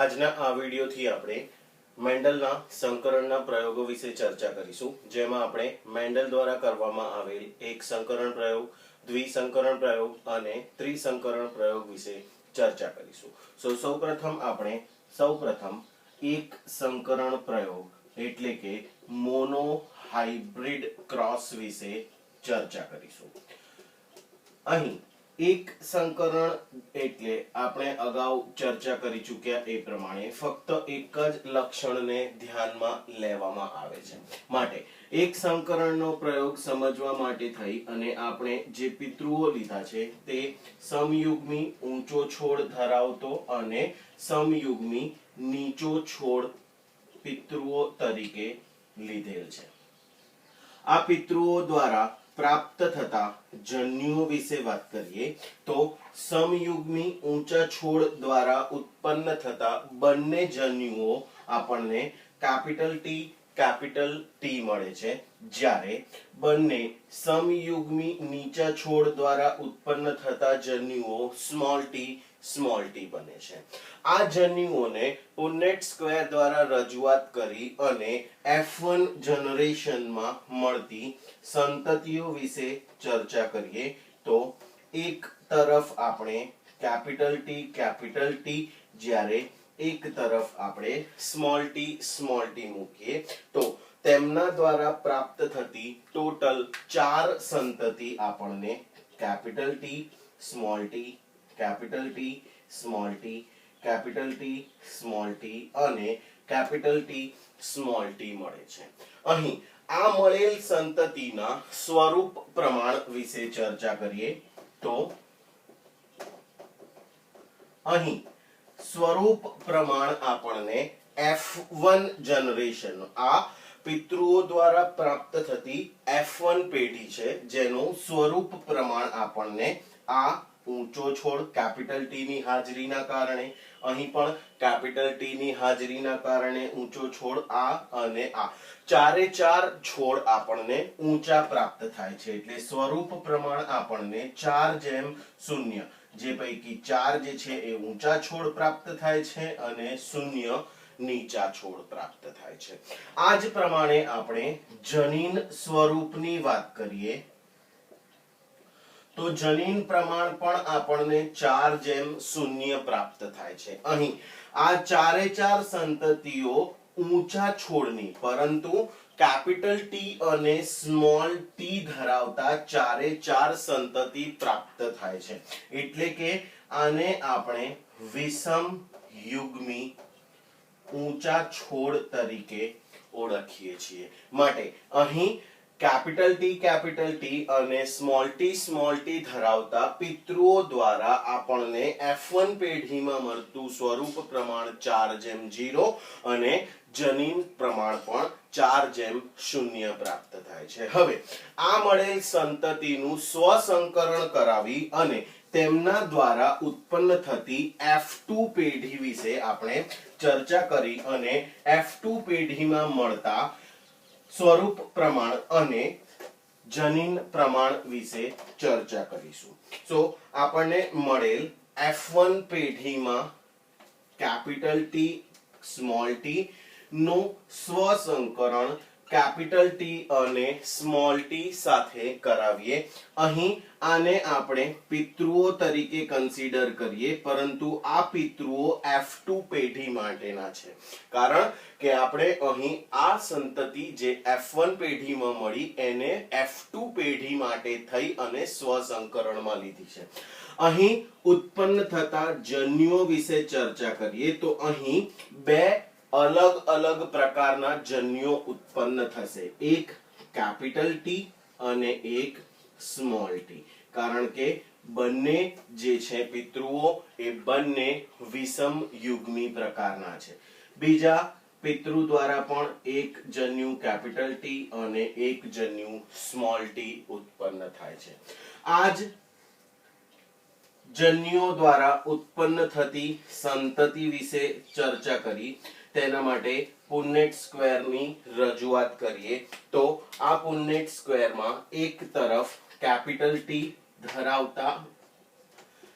આજના આ વિડીયોથી આપણે મેન્ડલના સંકરણના પ્રયોગો વિશે ચર્ચા કરીશું, જેમાં આપણે મેન્ડલ દ્વારા કરવામાં આવેલ એક સંકરણ પ્રયોગ, દ્વિસંકરણ પ્રયોગ અને ત્રિસંકરણ પ્રયોગ વિશે ચર્ચા કરીશું। સૌપ્રથમ એક સંકરણ પ્રયોગ એટલે કે મોનો હાઇબ્રિડ ક્રોસ વિશે ચર્ચા કરીશું। અહીં એક સંકરણ એટલે આપણે અગાઉ ચર્ચા કરી ચૂક્યા એ પ્રમાણે ફક્ત એક જ લક્ષણને ધ્યાનમાં લેવામાં આવે છે। માટે એક સંકરણનો પ્રયોગ સમજવા માટે થઈ અને આપણે જે પિતૃઓ લીધા છે તે સમયુગ્મી ઊંચો છોડ ધરાવતો અને સમયુગ્મી નીચો છોડ પિતૃઓ તરીકે લીધેલ છે। આ પિતૃઓ દ્વારા प्राप्त थता जन्युओं विषे बात करिए तो समयुग्मी ऊंचा छोड़ द्वारा उत्पन्न थता बन्ने जन्युओं आपने कैपिटल टी मळे छे, ज्यारे बन्ने समयुग्मी नीचा छोड़ द्वारा उत्पन्न थता जन्युओं स्मॉल टी बने छे। आ जन्युओने पुन्नेट स्क्वेर द्वारा रजूआत करी अने F1 जनरेशन में मळती संततिओ विषे चर्चा करिए तो एक तरफ आपणे कैपिटल टी ज्यारे एक तरफ आपणे स्मॉल टी मूकीए तो तेमना द्वारा प्राप्त थती टोटल 4 संतति आपणे capital T small T capital T small T capital T small T अने कैपिटल टी स्मॉल टी मळे छे। અહીં આ મળેલ સંતતિના સ્વરૂપ પ્રમાણ વિશે ચર્ચા કરીએ તો અહીં સ્વરૂપ પ્રમાણ આપણને F1 જનરેશન આ પિતૃઓ દ્વારા પ્રાપ્ત થતી F1 પેઢી છે, જેનું સ્વરૂપ પ્રમાણ આપણને આ ઊંચો છોડ કેપિટલ ટી ની હાજરીના કારણે, અહીં પણ કેપિટલ ટી ની હાજરીના કારણે ઊંચો છોડ આ અને આ ચારે ચાર છોડ આપણને ઊંચા પ્રાપ્ત થાય છે। એટલે સ્વરૂપ પ્રમાણ આપણને 4:0 જે પૈકી 4 જે છે એ ઊંચા છોડ પ્રાપ્ત થાય છે અને 0 નીચા છોડ પ્રાપ્ત થાય છે। આ જ પ્રમાણે આપણે જનીન સ્વરૂપની વાત કરીએ तो जनीन प्रमाण पण आपने 4:0 प्राप्त थाय छे। અહીં આ ચારે ચાર સંતતિઓ ઊંચા છોડની પરંતુ કેપિટલ ટી અને સ્મોલ ટી ધરાવતા ચારે ચાર સંતતિ પ્રાપ્ત થાય છે, એટલે કે આને આપણે વિષમ યુગ્મી ઊંચા છોડ તરીકે ઓળખીએ છીએ। માટે અહીં कैपिटल टी અને स्मॉल टी धरावता पितृओ द्वारा आपने F1 पेढ़ीमां मळतुं स्वरूप प्रमाण 4:0 અને जनीन प्रमाण पण 4:0 प्राप्त थाय छे। हवे आ मळेल संततिनुं स्वसंकरण करावी अने तेमना द्वारा उत्पन्न थती F2 पेढ़ी विषे आपणे चर्चा करी अने F2 पेढ़ीमां मळता स्वरूप प्रमाण अने जनीन प्रमाण विषे चर्चा करीशुं। सो आपने मळेल F1 पेढ़ीमां कैपिटल टी स्मॉल टी नो स्वसंकरण कैपिटल टी अने स्मॉल टी साथे करावीए। અહીં આને આપણે પિતૃઓ તરીકે કન્સિડર કરીએ, પરંતુ આ પિતૃઓ F2 પેઢી માટેના છે, કારણ કે આપણે અહીં આ સંતતિ જે F1 પેઢીમાં મળી એને F2 પેઢી માટે થઈ અને સ્વસંકરણમાં લીધી છે। અહીં ઉત્પન્ન થતા જન્યુઓ વિશે ચર્ચા કરીએ તો અહીં બે अलग अलग प्रकारना जन्युओ उत्पन्न थशे, एक कैपिटल टी अने एक स्मॉल टी, कारण के बन्ने जे छे पितृओ ए बन्ने विषम युग्मी प्रकारना छे। बीजा पितृ द्वारा पण एक जन्यु कैपिटल टी अने एक जन्यु स्मॉल टी उत्पन्न थाय छे। आज जन्युओ द्वारा उत्पन्न थती संतति विषे चर्चा करी, तेना माटे पुन्नेट स्क्वेर नी रजूआत करिए तो आ पुन्नेट स्क्वेर में एक तरफ कैपिटल टी धरावता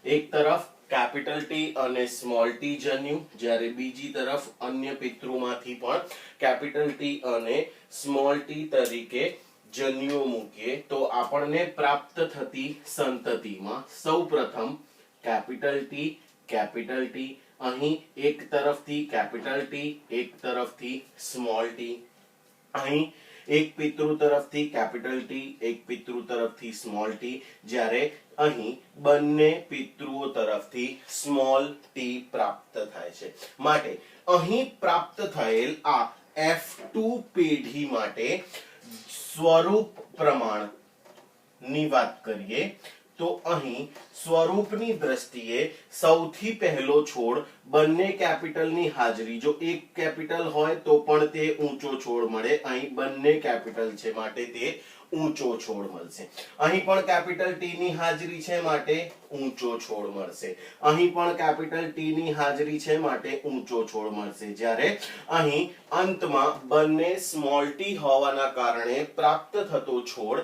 एक तरफ કેપિટલ ટી અને સ્મોલ ટી જન્યુ, જ્યારે બીજી તરફ અન્ય પિતૃમાંથી પણ કેપિટલ ટી અને સ્મોલ ટી તરીકે જન્યુઓ મૂકીએ તો આપણને પ્રાપ્ત થતી સંતતિમાં સૌપ્રથમ કેપિટલ ટી, અહીં એક તરફથી કેપિટલ ટી, એક તરફથી સ્મોલ ટી, અહીં એક પિતૃ તરફથી કેપિટલ ટી, એક પિતૃ તરફથી સ્મોલ ટી, જ્યારે અહીં બંને પિતૃઓ તરફથી સ્મોલ ટી પ્રાપ્ત થાય છે. માટે અહીં પ્રાપ્ત થયેલ આ F2 પેઢી માટે સ્વરૂપ પ્રમાણની વાત કરીએ તો અહીં સ્વરૂપની દ્રષ્ટિએ સૌથી પહેલો છોડ બંને કેપિટલની હાજરી, જો એક કેપિટલ હોય તો પણ તે ઊંચો છોડ મળે, અહીં બંને કેપિટલ છે માટે તે ઊંચો છોડ મળશે. અહીં પણ કેપિટલ ટી ની હાજરી છે માટે ઊંચો છોડ મળશે, અહીં પણ કેપિટલ ટી ની હાજરી છે માટે ઊંચો છોડ મળશે, જ્યારે અહીં અંતમાં બંને સ્મોલ ટી હોવાના કારણે પ્રાપ્ત થતો છોડ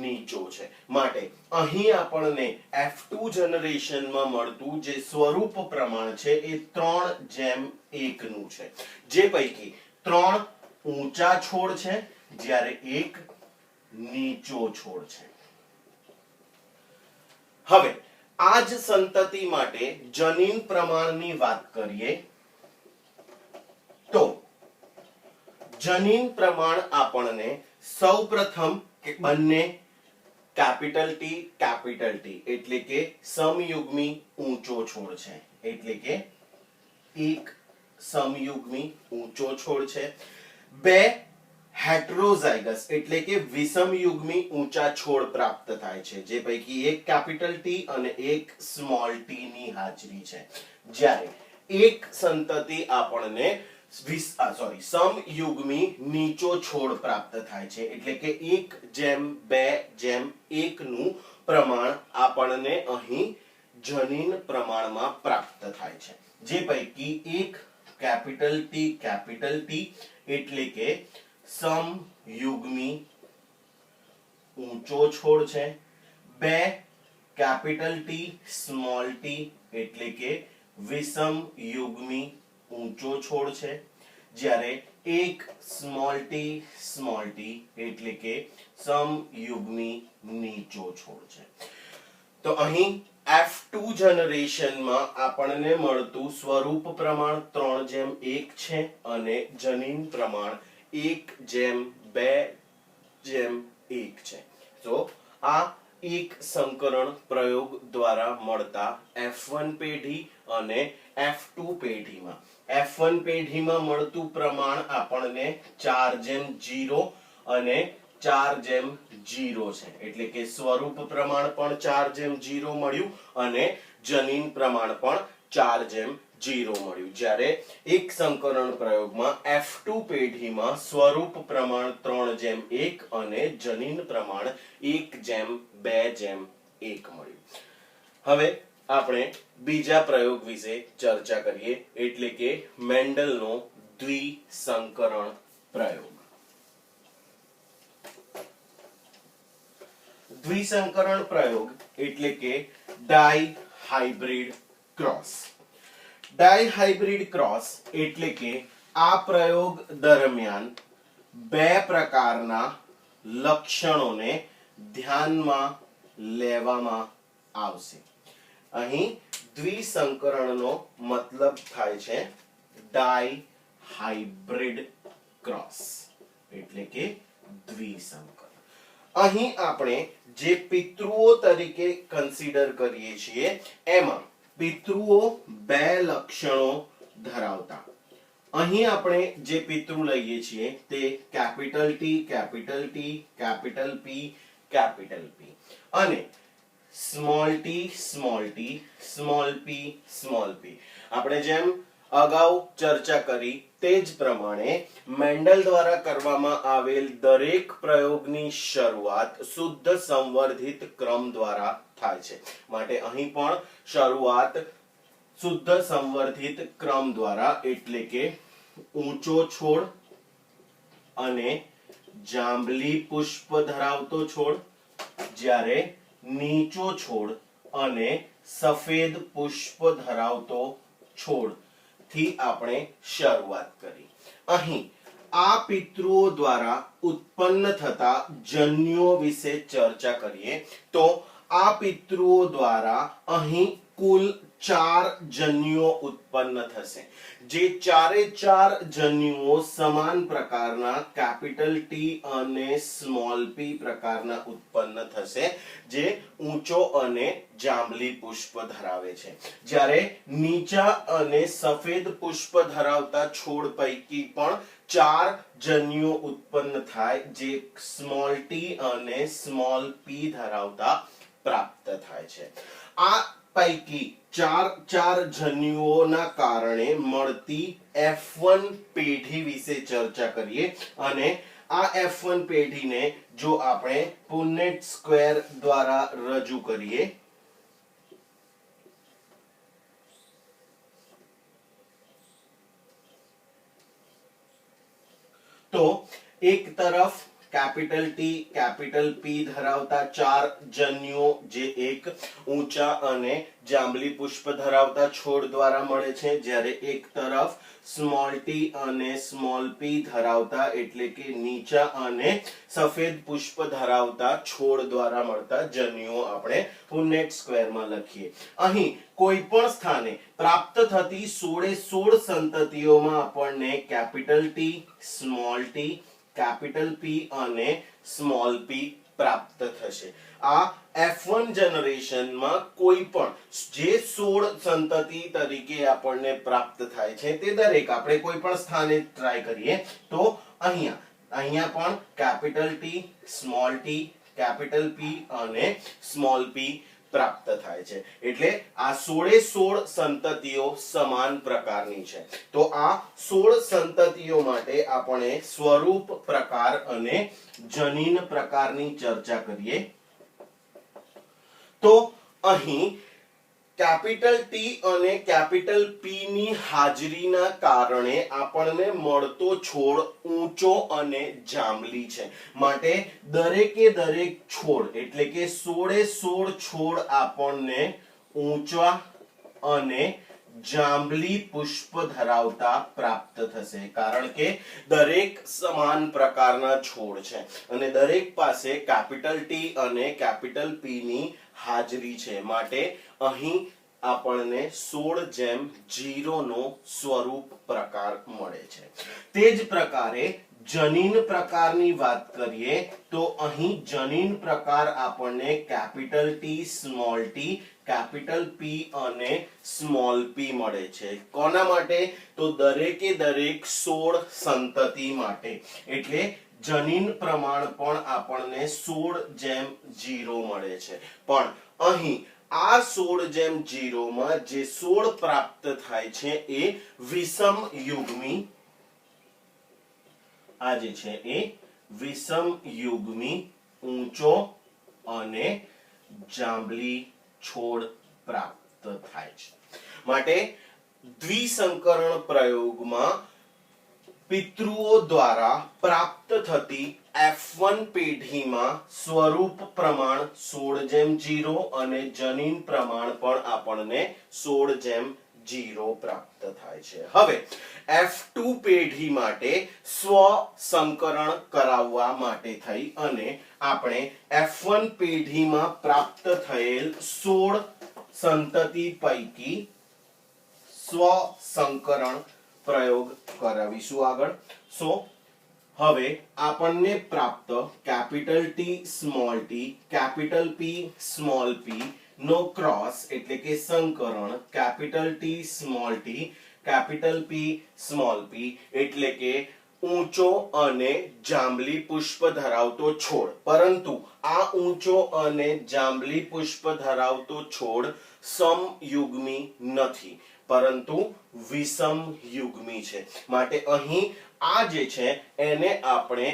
નીચો છે. માટે અહીં આપણને F2 જનરેશનમાં મળતું જે સ્વરૂપ પ્રમાણ છે એ 3:1 નું છે, જે પૈકી 3 ઊંચા છોડ છે જ્યારે 1 નીચો છોડ છે. હવે આ જ સંતતિ માટે જનીન પ્રમાણની વાત કરીએ તો જનીન પ્રમાણ આપણને સૌપ્રથમ બંને કેપિટલ ટી એટલે કે સમયુગ્મી ઊંચો છોડ છે, એટલે કે એક સમયુગ્મી ઊંચો છોડ છે. બે હેટરોઝાઇગસ એટલે કે વિષમયુગ્મી ઊંચા છોડ પ્રાપ્ત થાય છે, જે પૈકી એક કેપિટલ ટી અને એક સ્મોલ ટી ની હાજરી છે, જ્યારે એક સંતતિ આપણને સમયુગ્મી નીચો છોડ પ્રાપ્ત થાય છે, એટલે કે 1:2:1 નું પ્રમાણ આપણને અહીં જનીન પ્રમાણમાં પ્રાપ્ત થાય છે, જે પૈકી એક કેપિટલ ટી એટલે કે સમયુગ્મી ઊંચો છોડ છે. બે કેપિટલ ટી સ્મોલ ટી એટલે કે વિષમયુગ્મી ઊંચો છોડ છે, જ્યારે એક સ્મોલ ટી એટલે કે સમયુગ્મી નીચો છોડ છે. તો અહીં F2 જનરેશનમાં આપણને મળતું સ્વરૂપ પ્રમાણ 3:1 છે અને જનીન પ્રમાણ 1:2:1 છે. તો આ એક સંકરણ પ્રયોગ દ્વારા મળતા F1 પેઢી અને F2 પેઢીમાં F1 પેઢીમાં મળતું પ્રમાણ આપણને 4:0 અને 4:0 છે, એટલે કે સ્વરૂપ પ્રમાણ પણ 4:0 મળ્યું અને જનીન પ્રમાણ પણ 4:0 મળ્યું, જ્યારે એક સંકરણ પ્રયોગમાં F2 પેઢીમાં સ્વરૂપ પ્રમાણ 3:1 અને જનીન પ્રમાણ 1:2:1 મળ્યું. હવે આપણે બીજા પ્રયોગ વિશે ચર્ચા કરીએ, એટલે કે મેન્ડલનો દ્વિસંકરણ પ્રયોગ. દ્વિસંકરણ પ્રયોગ એટલે કે ડાયહાઇબ્રિડ ક્રોસ. ડાયહાઇબ્રિડ ક્રોસ એટલે કે આ પ્રયોગ દરમિયાન બે પ્રકારના લક્ષણોને ધ્યાનમાં લેવામાં આવશે. અહીં દ્વિસંકરણનો મતલબ થાય છે ડાયહાઇબ્રિડ ક્રોસ એટલે કે દ્વિસંકરણ. અહીં આપણે જે પિતૃઓ તરીકે કન્સિડર કરીએ છીએ એમાં પિતૃઓ બે લક્ષણો ધરાવતા. અહીં આપણે જે પિતૃ લઈએ છીએ તે કેપિટલ ટી, કેપિટલ પી અને સ્મોલ ટી, સ્મોલ પી. આપણે જેમ અગાઉ ચર્ચા કરી તે જ પ્રમાણે મેન્ડલ દ્વારા કરવામાં આવેલ દરેક પ્રયોગની શરૂઆત શુદ્ધ સંવર્ધિત ક્રમ દ્વારા થાય છે, માટે અહીં પણ શરૂઆત શુદ્ધ સંવર્ધિત ક્રમ દ્વારા, એટલે કે ઊંચો છોડ અને જાંબલી પુષ્પ ધરાવતો છોડ, જ્યારે નીચો છોડ અને સફેદ પુષ્પ ધરાવતો છોડ થી આપણે શરૂઆત કરી. અહીં આ પિતૃઓ દ્વારા ઉત્પન્ન થતા જન્યુઓ વિશે ચર્ચા કરીએ તો આ પિતૃઓ દ્વારા અહીં કુલ 4 જન્યુઓ ઉત્પન્ન થશે. જે ચારે ચાર જન્યુઓ સમાન પ્રકારના કેપિટલ ટી અને સ્મોલ પી પ્રકારના ઉત્પન્ન થશે, જે ઊંચો અને જાંબલી પુષ્પ ધરાવે છે. જ્યારે નીચા અને સફેદ પુષ્પ ધરાવતા છોડ પૈકી પણ 4 જન્યુઓ ઉત્પન્ન થાય, જે સ્મોલ ટી અને સ્મોલ પી ધરાવતા પ્રાપ્ત થાય છે. આ પૈકી 4 જન્યુઓના કારણે મળતી F1 પેઢી વિશે ચર્ચા કરીએ. અને આ F1 પેઢીને જો આપણે પુનેટ સ્ક્વેર દ્વારા રજૂ કરીએ તો એક તરફ કેપિટલ ટી કેપિટલ પી ધરાવતા 4 જન્યુઓ જે એક ઊંચા અને જાંબલી પુષ્પ ધરાવતા છોડ દ્વારા મળે છે, જ્યારે એક તરફ સ્મોલ ટી અને સ્મોલ પી ધરાવતા એટલે કે નીચા અને સફેદ પુષ્પ ધરાવતા છોડ દ્વારા મળતા જન્યુઓ આપણે પુનેટ સ્ક્વેરમાં લખીએ. અહીં કોઈ પણ સ્થાને પ્રાપ્ત થતી 16 સંતતિઓમાં આપણને capital T, small T, capital P અને સ્મોલ પી પ્રાપ્ત થશે. આ F1 જનરેશનમાં કોઈ પણ જે 16 સંતતિ તરીકે આપણને પ્રાપ્ત થાય છે તે દરેક આપણે કોઈ પણ સ્થાને ટ્રાય કરીએ તો અહીંયા પણ capital T, small T, capital P અને સ્મોલ પી પ્રાપ્ત થાય છે. એટલે આ 16 સંતતિઓ સમાન પ્રકારની છે. તો આ 16 સંતતિઓ માટે આપણે સ્વરૂપ પ્રકાર અને જનીન પ્રકારની ચર્ચા કરીએ તો અહીં કેપિટલ ટી અને કેપિટલ પી ની હાજરીના કારણે આપણને મળતો છોડ ઊંચો અને જાંબલી છે. માટે દરેકે દરેક છોડ એટલે કે 16 છોડ આપણને ઊંચા અને જાંબલી પુષ્પ ધરાવતા પ્રાપ્ત થશે, કારણ કે દરેક સમાન પ્રકારના છોડ છે અને દરેક પાસે કેપિટલ ટી અને કેપિટલ પી ની હાજરી છે. માટે અહીં આપણને 16:0 નો સ્વરૂપ પ્રકાર મળે છે. તે જ પ્રકારે જનીન પ્રકારની વાત કરીએ તો અહીં જનીન પ્રકાર આપણને capital T, small T, capital P અને સ્મોલ પી મળે છે. કોના માટે? તો દરેકે દરેક 16 સંતતિ માટે. એટલે જનીન પ્રમાણ પણ આપણને 16:0 મળે છે. પણ અહીં આ 16:0 માં જે 16 પ્રાપ્ત થાય છે એ વિષમ યુગ્મી, આ જે છે એ વિષમ યુગ્મી ઊંચો અને જાંબલી છોડ પ્રાપ્ત થાય છે. માટે દ્વિસંકરણ પ્રયોગમાં પિતૃઓ દ્વારા પ્રાપ્ત થતી F1 પેઢીમાં સ્વરૂપ પ્રમાણ 16:0 અને જનીન પ્રમાણ પણ આપણને 16:0 પ્રાપ્ત થાય છે. હવે F2 પેઢી માટે સ્વસંકરણ કરાવવા માટે થઈ અને આપણે F1 પેઢીમાં પ્રાપ્ત થયેલ 16 સંતતિ પૈકી સ્વસંકરણ પ્રયોગ કરાવીશું આગળ. હવે આપણને પ્રાપ્ત capital T, small T, capital P, small P નો ક્રોસ એટલે કે સંકરણ capital T, small T, capital P, small P એટલે કે ઊંચો અને જાંબલી પુષ્પ ધરાવતો છોડ. પરંતુ આ ઊંચો અને જાંબલી પુષ્પ ધરાવતો છોડ સમયુગ્મી નથી, પરંતુ વિષમ યુગ્મી છે. માટે અહીં આ જે છે એને આપણે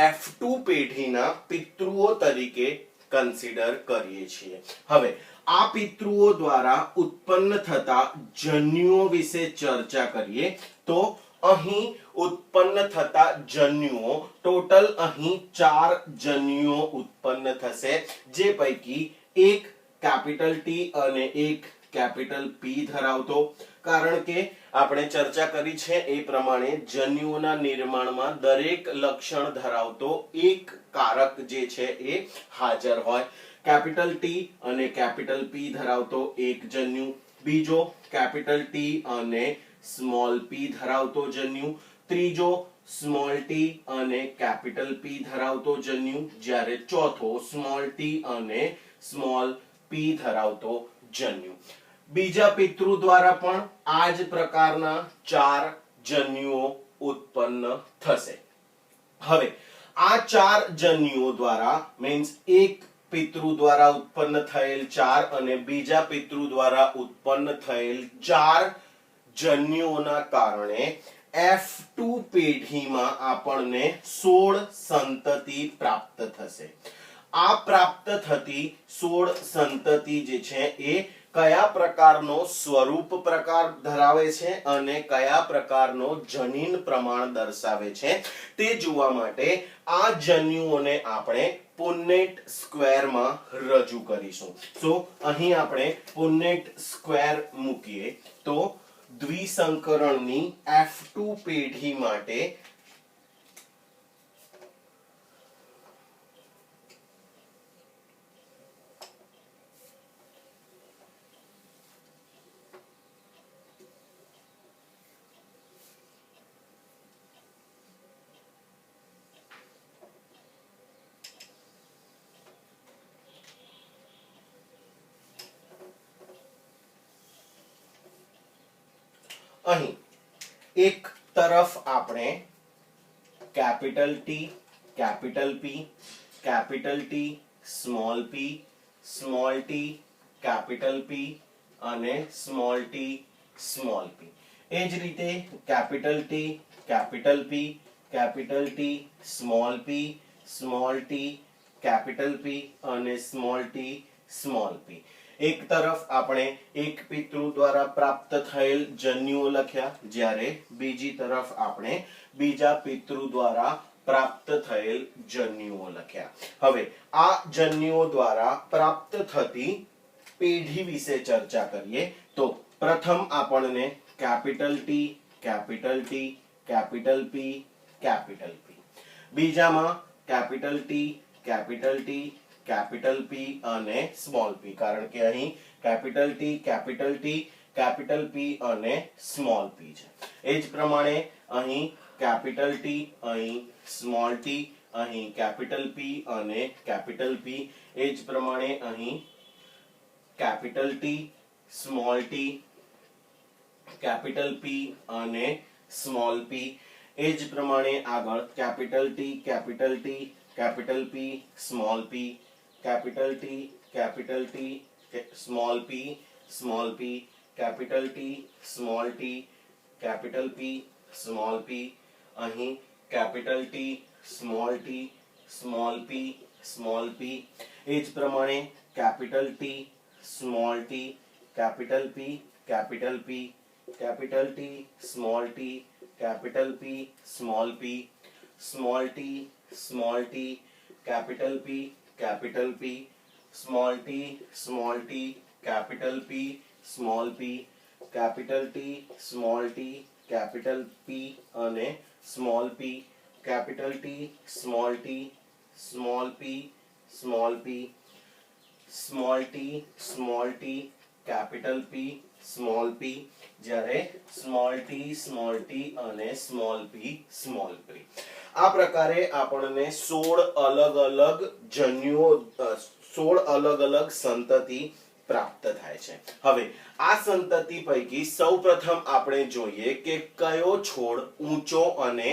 F2 પેઢીના પિતૃઓ તરીકે કન્સિડર કરીએ છીએ. હવે આ પિતૃઓ દ્વારા ઉત્પન્ન થતા જન્યુઓ વિશે ચર્ચા કરીએ તો અહીં ઉત્પન્ન થતા જન્યુઓ ટોટલ અહીં 4 જન્યુઓ ઉત્પન્ન થશે, જે પૈકી એક કેપિટલ ટી અને એક કેપિટલ પી ધરાવતો, કારણ કે આપણે ચર્ચા કરી છે એ પ્રમાણે જન્યુઓના નિર્માણમાં દરેક લક્ષણ ધરાવતો એક કારક જે છે એ હાજર હોય. કેપિટલ ટી અને કેપિટલ પી ધરાવતો એક જન્યુ, બીજો કેપિટલ ટી અને સ્મોલ પી ધરાવતો જન્યુ, ત્રીજો સ્મોલ ટી અને કેપિટલ પી ધરાવતો જન્યુ, જ્યારે ચોથો સ્મોલ ટી અને સ્મોલ પી ધરાવતો જન્યુ. બીજા પિતૃ દ્વારા પણ આ જ પ્રકારના 4 જન્યુઓ ઉત્પન્ન થશે. હવે આ 4 જન્યુઓ દ્વારા મીન્સ એક પિતૃ દ્વારા ઉત્પન્ન થયેલ 4 અને બીજા પિતૃ દ્વારા ઉત્પન્ન થયેલ 4 જન્યુઓના કારણે F2 પેઢીમાં આપણને 16 સંતતિ પ્રાપ્ત થશે. આ પ્રાપ્ત થતી 16 સંતતિ જે છે એ કયા પ્રકારનો સ્વરૂપ પ્રકાર ધરાવે છે અને કયા પ્રકારનો જનીન પ્રમાણ દર્શાવે છે તે જોવા માટે આ જન્યુઓને આપણે પુન્નેટ સ્ક્વેરમાં રજૂ કરીશું. તો અહીં આપણે પુન્નેટ સ્ક્વેર મૂકીએ તો દ્વિસંકરણની F2 પેઢી માટે અહીં એક તરફ આપણે capital T, capital P, capital T, small P, small T, capital P અને સ્મોલ ટી, સ્મોલ પી. એ જ રીતે capital T, capital P, capital T, small P, small T, capital P અને સ્મોલ ટી, સ્મોલ પી. એક તરફ આપણે એક પિતૃ દ્વારા પ્રાપ્ત થયેલ જન્યુઓ લખ્યા, જ્યારે બીજી તરફ આપણે બીજા પિતૃ દ્વારા પ્રાપ્ત થયેલ જન્યુઓ લખ્યા. હવે આ જન્યુઓ દ્વારા પ્રાપ્ત થતી પેઢી વિશે ચર્ચા કરીએ તો પ્રથમ આપણને capital T, capital T, capital P, capital P. બીજામાં capital T, capital T, capital P અને સ્મોલ પી, કારણ કે અહીં capital T, capital T, capital P અને સ્મોલ પી છે. એ જ પ્રમાણે અહીં કેપિટલ ટી, અહીં સ્મોલ ટી, અહીં કેપિટલ પી અને કેપિટલ પી. એ જ પ્રમાણે અહીં capital T, small T, capital P અને સ્મોલ પી. એ જ પ્રમાણે આગળ capital T, capital T, capital P, small P, capital T, capital T, small P, small P, capital T, small T, capital P, small P. અહીં capital T, small T, small P, small P. એ જ પ્રમાણે capital T, small T, capital P, capital P, capital T, small T, capital P, small P, small T, small T, capital P, capital P, small T, small T, capital P, small P, capital T, small T, capital P અને small P, capital T, small T, small P, small P, small T, small T, capital P, small P, જ્યારે small T, small T અને small P, small P. આ પ્રકારે આપણને 16 અલગ અલગ જન્યુઓ 16 અલગ અલગ સંતતિ પ્રાપ્ત થાય છે. હવે આ સંતતિ પૈકી સૌપ્રથમ આપણે જોઈએ કે કયો છોડ ઊંચો અને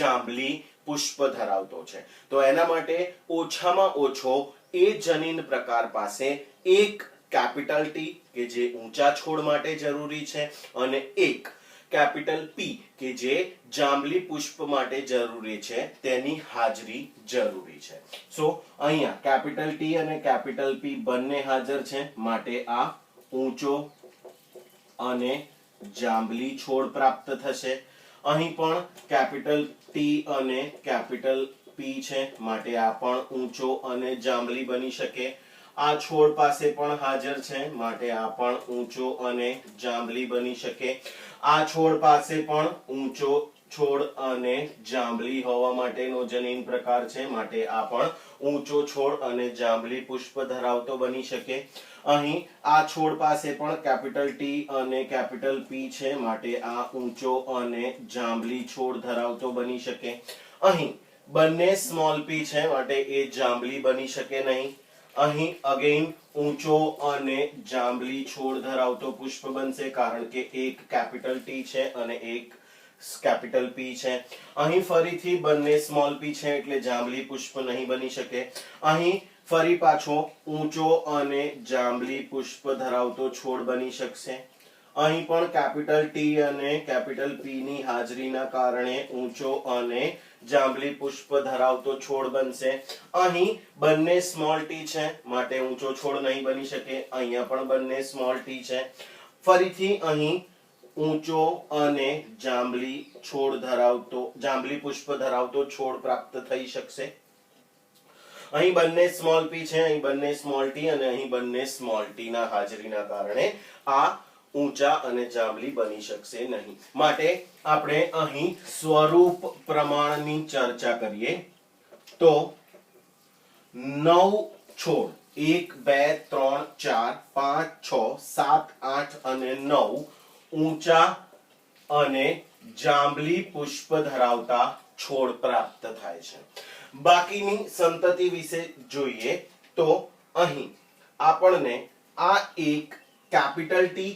જાંબલી પુષ્પ ધરાવતો છે. તો એના માટે ઓછામાં ઓછો એ જનીન પ્રકાર પાસે એક કેપિટલ ટી કે જે ઊંચા છોડ માટે જરૂરી છે અને એક કેપિટલ પી કે જે જાંબલી પુષ્પ માટે જરૂરી છે તેની હાજરી જરૂરી છે. સો અહીંયા કેપિટલ ટી અને કેપિટલ પી બંને હાજર છે, માટે આ ઊંચો અને જાંબલી છોડ પ્રાપ્ત થશે. અહીં પણ કેપિટલ ટી અને કેપિટલ પી છે, માટે આ પણ ઊંચો અને જાંબલી બની શકે. આ છોડ પાસે પણ હાજર છે, માટે આ પણ ઊંચો અને જાંબલી બની શકે. આ છોડ પાસે પણ ઊંચો છોડ અને જાંબલી હોવા માટેનો જનીન પ્રકાર છે, માટે આ પણ ઊંચો છોડ અને જાંબલી પુષ્પ ધરાવતો બની શકે. અહીં આ છોડ પાસે પણ કેપિટલ ટી અને કેપિટલ પી છે, માટે આ ઊંચો અને જાંબલી છોડ ધરાવતો બની શકે. અહીં બંને સ્મોલ પી છે, માટે એ જાંબલી બની શકે નહીં. અહીં અગેન ઊંચો અને જાંબલી છોડ ધરાવતો પુષ્પ બનશે, કારણ કે એક કેપિટલ ટી છે અને એક કેપિટલ પી છે. અહીં ફરીથી બંને સ્મોલ પી છે, એટલે જાંબલી પુષ્પ નહીં બની શકે. અહીં ફરી પાછો ઊંચો અને જાંબલી પુષ્પ ધરાવતો છોડ બની શકશે. અહીં પણ કેપિટલ ટી અને કેપિટલ પી ની હાજરીના કારણે ઊંચો અને જાંબલી પુષ્પ ધરાવતો છોડ બનશે. અહીં બંને સ્મોલ ટી છે, માટે ઊંચો છોડ નહીં બની શકે. અહીંયા પણ બંને સ્મોલ ટી છે. ફરીથી અહીં ઊંચો અને જાંબલી છોડ ધરાવતો જાંબલી પુષ્પ ધરાવતો છોડ પ્રાપ્ત થઈ શકશે. અહીં બંને સ્મોલ પી છે, અહીં બંને સ્મોલ ટી અને અહીં બંને સ્મોલ ટી ના હાજરીના કારણે આ ઊંચા અને જાંબલી બની શકશે નહીં. માટે આપણે અહીં સ્વરૂપ પ્રમાણની ચર્ચા કરીએ તો 9 છોડ 1 2 3 4 5 6 7 8 અને 9 ઊંચા અને જાંબલી પુષ્પ ધરાવતા છોડ પ્રાપ્ત થાય છે. બાકીની સંતતિ વિશે જોઈએ તો અહીં આપણને આ એક કેપિટલ ટી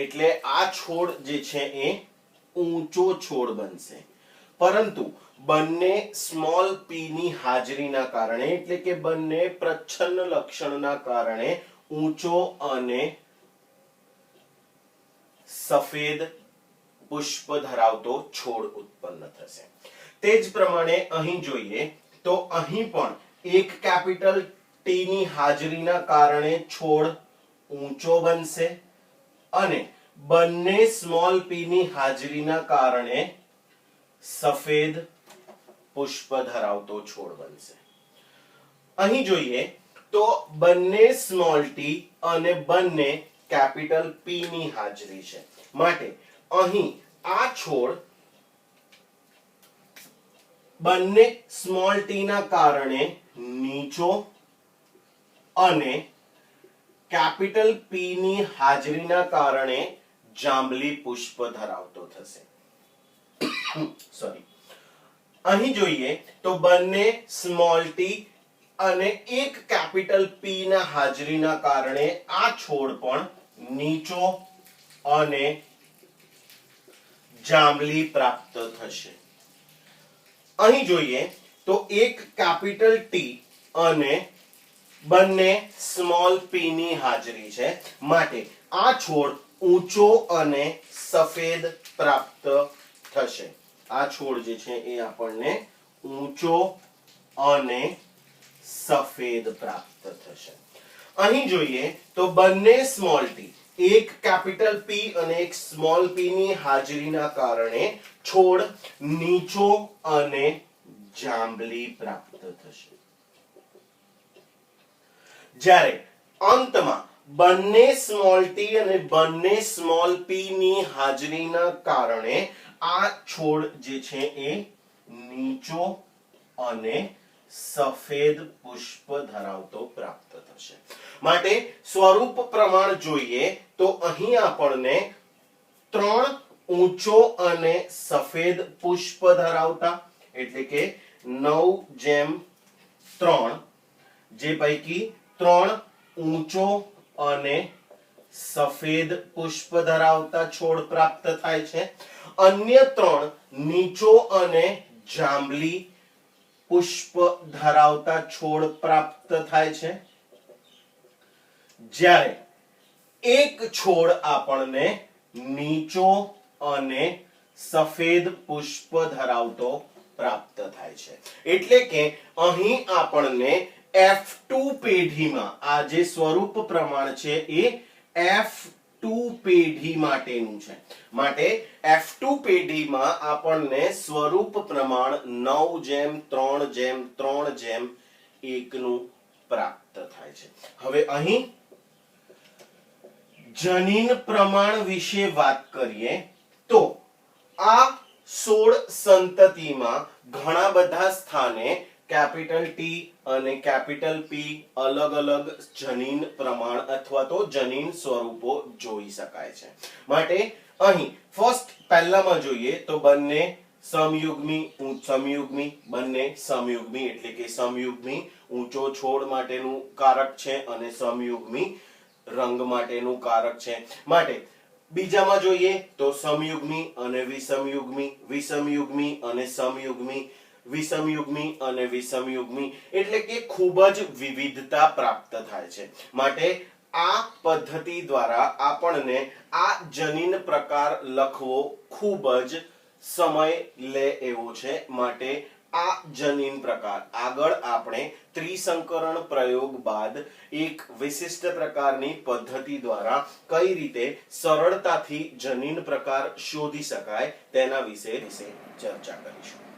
એટલે આ છોડ જે છે એ ઊંચો છોડ બનશે, પરંતુ બંને સ્મોલ પી ની હાજરીના કારણે એટલે કે બંને પ્રચ્છન્ન લક્ષણના કારણે ઊંચો અને સફેદ પુષ્પ ધરાવતો છોડ ઉત્પન્ન થશે. તે જ પ્રમાણે અહીં જોઈએ તો અહીં પણ એક કેપિટલ ટી ની હાજરીના કારણે છોડ ઊંચો બનશે અને બંને સ્મોલ પી ની હાજરીના કારણે સફેદ પુષ્પ ધરાવતો છોડ બનશે. અહીં જોઈએ તો બંને સ્મોલ ટી અને બંને કેપિટલ પી ની હાજરી છે, માટે અહીં આ છોડ બંને સ્મોલ ટી ના કારણે નીચો અને કેપિટલ પી ની હાજરીના કારણે જાંબલી પુષ્પ ધરાવતો થશે. સોરી, અહીં જોઈએ તો બંને સ્મોલ ટી અને એક કેપિટલ પી ના હાજરીના કારણે આ છોડ પણ નીચો અને જાંબલી પ્રાપ્ત થશે. અહીં જોઈએ તો એક કેપિટલ ટી અને બંને સ્મોલ પી ની હાજરી છે, માટે આ છોડ ઊંચો અને સફેદ પ્રાપ્ત થશે. આ છોડ જે છે એ આપણને ઊંચો અને સફેદ પ્રાપ્ત થશે. અહીં જોઈએ તો બંને સ્મોલ ટી એક કેપિટલ પી અને એક સ્મોલ પી ની હાજરીના કારણે છોડ નીચો અને જાંબલી પ્રાપ્ત થશે. જ્યારે અંતમાં બંને સ્મોલ ટી અને બંને સ્મોલ પી ની હાજરીના કારણે આ છોડ જે છે એ નીચો અને સફેદ પુષ્પ ધરાવતો પ્રાપ્ત થશે. માટે સ્વરૂપ પ્રમાણ જોઈએ તો અહીં આપણને 3 ઊંચો અને સફેદ પુષ્પ ધરાવતા એટલે કે 9:3 જે પૈકી 3 ઊંચો અને સફેદ પુષ્પ ધરાવતા છોડ પ્રાપ્ત થાય છે. અન્ય 3 નીચો અને જાંબલી પુષ્પ ધરાવતા છોડ પ્રાપ્ત થાય છે. જ્યારે એક છોડ આપણને નીચો અને સફેદ પુષ્પ ધરાવતો પ્રાપ્ત થાય છે. એટલે કે અહીં આપણને F2 પેઢીમાં આ જે સ્વરૂપ પ્રમાણ છે એ F2 પેઢી માટેનું છે. માટે F2 પેઢીમાં આપણને સ્વરૂપ પ્રમાણ 9:3:3:1 નું પ્રાપ્ત થાય છે. હવે અહીં જનીન પ્રમાણ વિશે વાત કરીએ તો આ 16 સંતતિમાં ઘણા બધા સ્થાને કેપિટલ ટી અને કેપિટલ પી અલગ અલગ જનીન પ્રમાણ અથવા તો જનીન સ્વરૂપો જોઈ શકાય છે. માટે અહીં પહેલામાં જોઈએ તો બંને સમયુગ્મી બંને સમયુગ્મી એટલે કે સમયુગ્મી ઊંચો છોડ માટેનું કારક છે અને સમયુગ્મી રંગ માટેનું કારક છે. માટે બીજામાં જોઈએ તો સમયુગ્મી અને વિષમયુગ્મી અને સમયુગ્મી, વિષમયુગ્મી અને વિષમયુગ્મી એટલે કે ખૂબ જ વિવિધતા પ્રાપ્ત થાય છે. માટે આ પદ્ધતિ દ્વારા આપણને આ જનીન પ્રકાર લખવો ખૂબ જ સમય લે એવો છે. માટે આ જનીન પ્રકાર આગળ આપણે ત્રિસંકરણ પ્રયોગ બાદ એક વિશિષ્ટ પ્રકારની પદ્ધતિ દ્વારા કઈ રીતે સરળતાથી જનીન પ્રકાર શોધી શકાય તેના વિશે ચર્ચા કરીશું.